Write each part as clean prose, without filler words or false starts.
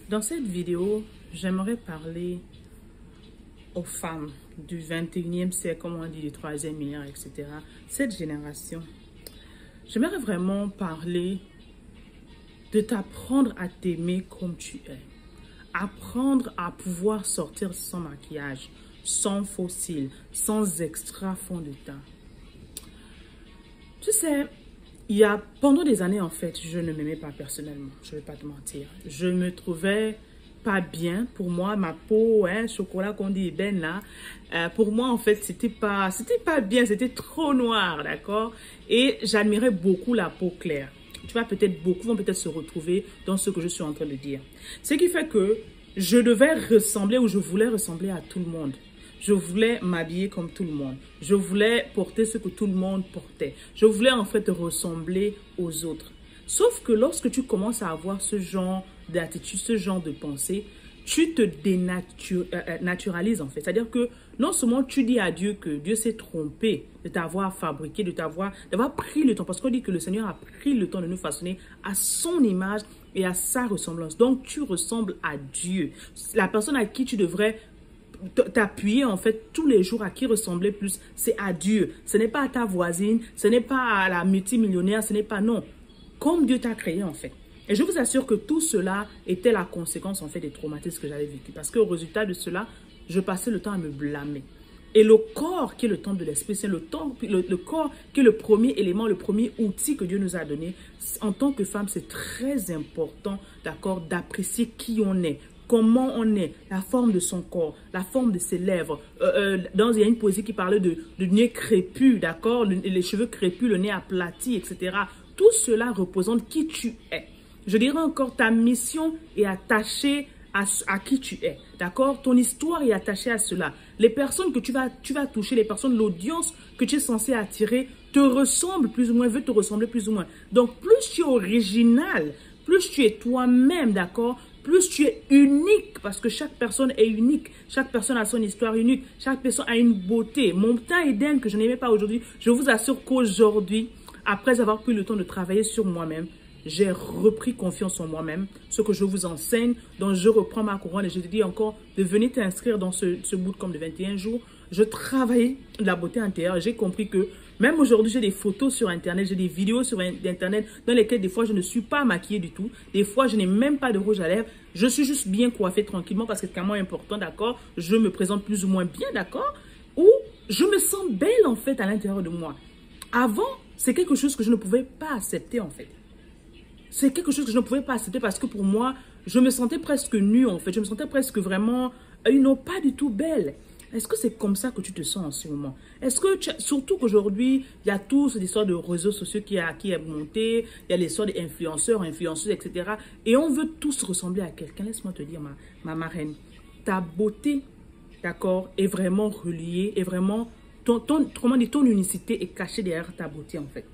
Dans cette vidéo, j'aimerais parler aux femmes du 21e siècle, comme on dit, du 3e millénaire, etc. Cette génération. J'aimerais vraiment parler de t'apprendre à t'aimer comme tu es. Apprendre à pouvoir sortir sans maquillage, sans faux cils, sans extra fond de teint. Tu sais, pendant des années, en fait, je ne m'aimais pas personnellement. Je ne vais pas te mentir. Je me trouvais pas bien. Pour moi, ma peau, chocolat qu'on dit ben là, pour moi, en fait, c'était pas bien. C'était trop noir, d'accord? Et j'admirais beaucoup la peau claire. Tu vois, beaucoup vont peut-être se retrouver dans ce que je suis en train de dire. Ce qui fait que je devais ressembler ou je voulais ressembler à tout le monde. Je voulais m'habiller comme tout le monde. Je voulais porter ce que tout le monde portait. Je voulais en fait ressembler aux autres. Sauf que lorsque tu commences à avoir ce genre d'attitude, ce genre de pensée, tu te dénaturalises en fait. C'est-à-dire que non seulement tu dis à Dieu que Dieu s'est trompé de t'avoir fabriqué, d'avoir pris le temps. Parce qu'on dit que le Seigneur a pris le temps de nous façonner à son image et à sa ressemblance. Donc tu ressembles à Dieu. La personne à qui tu devrais t'appuyer en fait tous les jours, à qui ressembler plus, c'est à Dieu. Ce n'est pas à ta voisine, ce n'est pas à la multimillionnaire, ce n'est pas, non. Comme Dieu t'a créé en fait. Et je vous assure que tout cela était la conséquence en fait des traumatismes que j'avais vécu. Parce qu'au résultat de cela, je passais le temps à me blâmer. Et le corps qui est le temple de l'esprit, c'est le corps qui est le premier élément, le premier outil que Dieu nous a donné. En tant que femme, c'est très important, d'accord, d'apprécier qui on est. Comment on est, la forme de son corps, la forme de ses lèvres. Il y a une poésie qui parlait de nez crépus, d'accord, les cheveux crépus, le nez aplati, etc. Tout cela représente qui tu es. Je dirais encore, ta mission est attachée à qui tu es, d'accord? Ton histoire est attachée à cela. Les personnes que tu vas toucher, les personnes, l'audience que tu es censé attirer, te ressemblent plus ou moins, veut te ressembler plus ou moins. Donc, plus tu es original, plus tu es toi-même, d'accord? Plus tu es unique, parce que chaque personne est unique. Chaque personne a son histoire unique. Chaque personne a une beauté. Mon teint Eden que je n'aimais pas aujourd'hui, je vous assure qu'aujourd'hui, après avoir pris le temps de travailler sur moi-même, j'ai repris confiance en moi-même, ce que je vous enseigne, donc je reprends ma couronne et je te dis encore de venir t'inscrire dans ce bootcamp de 21 jours. Je travaille la beauté intérieure. J'ai compris que même aujourd'hui, j'ai des photos sur Internet, j'ai des vidéos sur Internet dans lesquelles des fois, je ne suis pas maquillée du tout. Des fois, je n'ai même pas de rouge à lèvres. Je suis juste bien coiffée tranquillement parce que c'est quand même important, d'accord? Je me présente plus ou moins bien, d'accord? Ou je me sens belle en fait à l'intérieur de moi. Avant, c'est quelque chose que je ne pouvais pas accepter en fait. C'est quelque chose que je ne pouvais pas accepter parce que pour moi, je me sentais presque nue en fait. Je me sentais presque vraiment, pas du tout belle. Est-ce que c'est comme ça que tu te sens en ce moment? Est-ce que, surtout qu'aujourd'hui, il y a toute cette histoire de réseaux sociaux qui est montée, il y a l'histoire des influenceurs, influenceuses, etc. Et on veut tous ressembler à quelqu'un. Laisse-moi te dire, ma marraine, ta beauté, d'accord, est vraiment reliée, est vraiment, ton unicité est cachée derrière ta beauté en fait.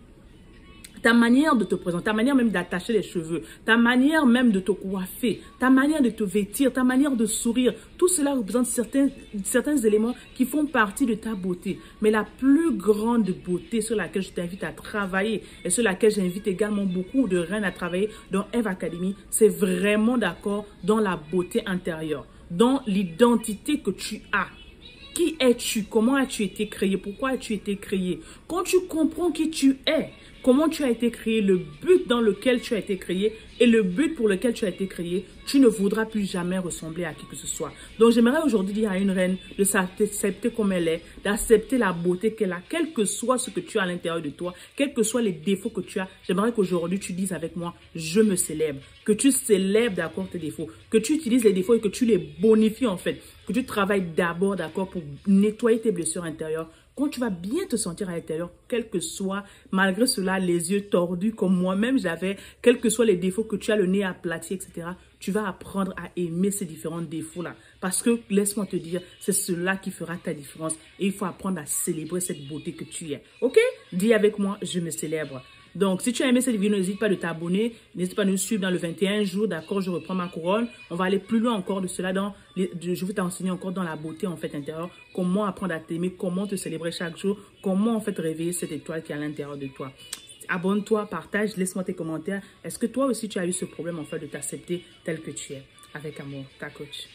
Ta manière de te présenter, ta manière même d'attacher les cheveux, ta manière même de te coiffer, ta manière de te vêtir, ta manière de sourire, tout cela représente certains éléments qui font partie de ta beauté. Mais la plus grande beauté sur laquelle je t'invite à travailler et sur laquelle j'invite également beaucoup de reines à travailler dans Eve Academy, c'est vraiment d'accord dans la beauté intérieure, dans l'identité que tu as. Qui es-tu? Comment as-tu été créé? Pourquoi as-tu été créé? Quand tu comprends qui tu es, comment tu as été créé, le but dans lequel tu as été créé et le but pour lequel tu as été créé, tu ne voudras plus jamais ressembler à qui que ce soit. Donc, j'aimerais aujourd'hui dire à une reine de s'accepter comme elle est, d'accepter la beauté qu'elle a, quel que soit ce que tu as à l'intérieur de toi, quels que soient les défauts que tu as. J'aimerais qu'aujourd'hui, tu dises avec moi, je me célèbre, que tu célèbres d'accord tes défauts, que tu utilises les défauts et que tu les bonifies en fait, que tu travailles d'abord d'accord pour nettoyer tes blessures intérieures. Quand tu vas bien te sentir à l'intérieur, quel que soit, malgré cela, les yeux tordus comme moi-même j'avais, quels que soient les défauts que tu as, le nez aplati, etc., tu vas apprendre à aimer ces différents défauts-là. Parce que, laisse-moi te dire, c'est cela qui fera ta différence. Et il faut apprendre à célébrer cette beauté que tu es. Ok? Dis avec moi, je me célèbre. Donc, si tu as aimé cette vidéo, n'hésite pas de t'abonner. N'hésite pas de nous suivre dans le 21 jours. D'accord, je reprends ma couronne. On va aller plus loin encore de cela. Je vais t'enseigner encore dans la beauté en fait intérieure. Comment apprendre à t'aimer, comment te célébrer chaque jour. Comment en fait réveiller cette étoile qui est à l'intérieur de toi. abonne-toi, partage, laisse-moi tes commentaires. Est-ce que toi aussi tu as eu ce problème en fait de t'accepter tel que tu es? Avec amour, ta coach.